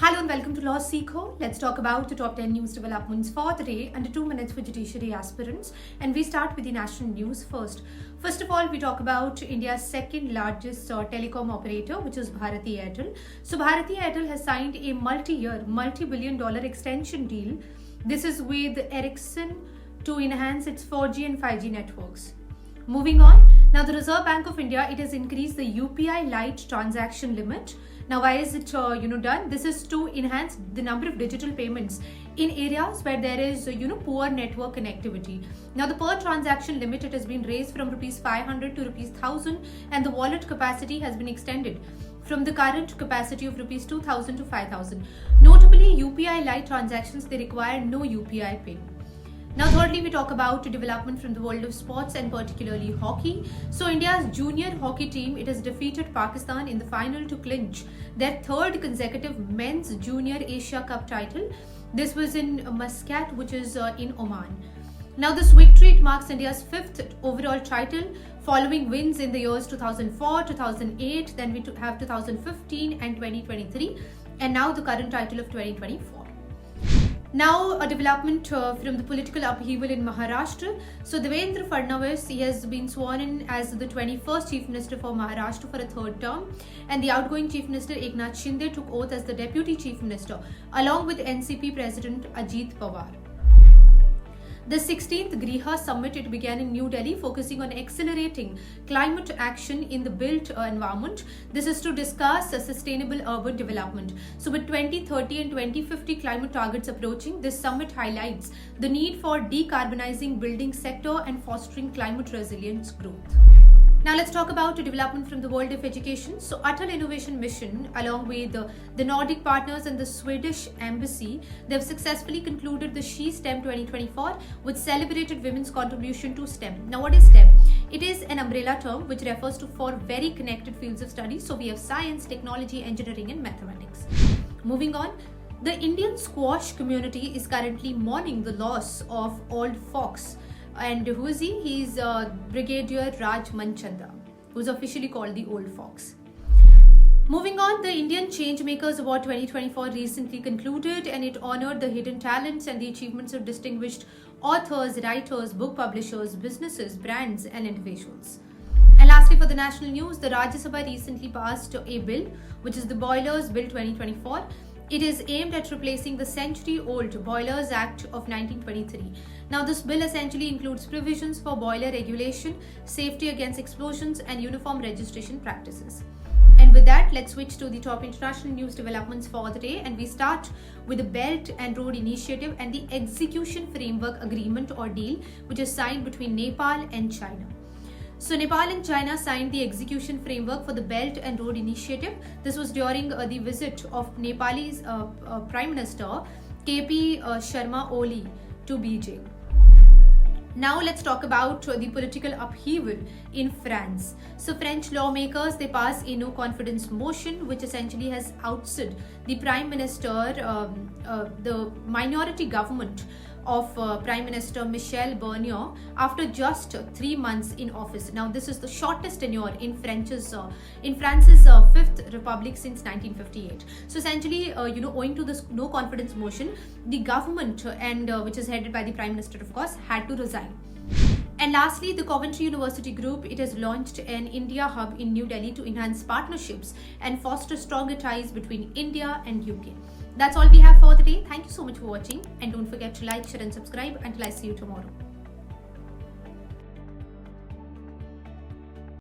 Hello and welcome to LawSikho. Let's talk about the top 10 news developments for the day under 2 minutes for judiciary aspirants. And we start with the national news first. First of all, we talk about India's second largest telecom operator, which is Bharti Airtel. So Bharti Airtel has signed a multi-year, multi-billion-dollar extension deal. This is with Ericsson to enhance its 4G and 5G networks. Moving on, now the Reserve Bank of India, it has increased the UPI Lite transaction limit. Now, why is it done? This is to enhance the number of digital payments in areas where there is poor network connectivity. Now, the per transaction limit, it has been raised from rupees 500 to rupees 1000, and the wallet capacity has been extended from the current capacity of rupees 2000 to 5000. Notably, UPI Lite transactions, they require no UPI pin. Now, thirdly, we talk about a development from the world of sports and particularly hockey. So, India's junior hockey team, it has defeated Pakistan in the final to clinch their third consecutive men's junior Asia Cup title. This was in Muscat, which is in Oman. Now, this victory, it marks India's fifth overall title following wins in the years 2004, 2008, then we have 2015 and 2023, and now the current title of 2024. Now, a development from the political upheaval in Maharashtra. So, Devendra Fadnavis, he has been sworn in as the 21st Chief Minister for Maharashtra for a third term. And the outgoing Chief Minister Eknath Shinde took oath as the Deputy Chief Minister, along with NCP President Ajit Pawar. The 16th GRIHA Summit, it began in New Delhi, focusing on accelerating climate action in the built environment. This is to discuss a sustainable urban development. So with 2030 and 2050 climate targets approaching, this summit highlights the need for decarbonizing building sector and fostering climate resilience growth. Now let's talk about a development from the world of education. So Atal Innovation Mission, along with the Nordic partners and the Swedish embassy, they've successfully concluded the SheSTEM 2024, which celebrated women's contribution to STEM. Now what is STEM? It is an umbrella term which refers to 4 very connected fields of study. So we have science, technology, engineering and mathematics. Moving on, the Indian squash community is currently mourning the loss of Old Fox. And who is he? He's Brigadier Manchanda, who's officially called the Old Fox. Moving on, the Indian Changemakers Award 2024 recently concluded, and it honored the hidden talents and the achievements of distinguished authors, writers, book publishers, businesses, brands, and individuals. And lastly, for the national news, the Rajya Sabha recently passed a bill, which is the Boilers Bill 2024. It is aimed at replacing the century-old Boilers Act of 1923. Now, this bill essentially includes provisions for boiler regulation, safety against explosions, and uniform registration practices. And with that, let's switch to the top international news developments for the day. And we start with the Belt and Road Initiative and the Execution Framework Agreement or deal, which is signed between Nepal and China. So Nepal and China signed the execution framework for the Belt and Road Initiative. This was during the visit of Nepalese Prime Minister KP Sharma Oli to Beijing. Now let's talk about the political upheaval in France. So French lawmakers, they pass a no confidence motion, which essentially has ousted the Prime Minister, the minority government of Prime Minister Michel Barnier after just 3 months in office. Now, this is the shortest tenure in France's 5th Republic since 1958. So, essentially, owing to this no confidence motion, the government and which is headed by the Prime Minister, of course, had to resign. And lastly, the Coventry University Group, it has launched an India hub in New Delhi to enhance partnerships and foster stronger ties between India and UK. That's all we have for the day. Thank you so much for watching, and don't forget to like, share and subscribe until I see you tomorrow.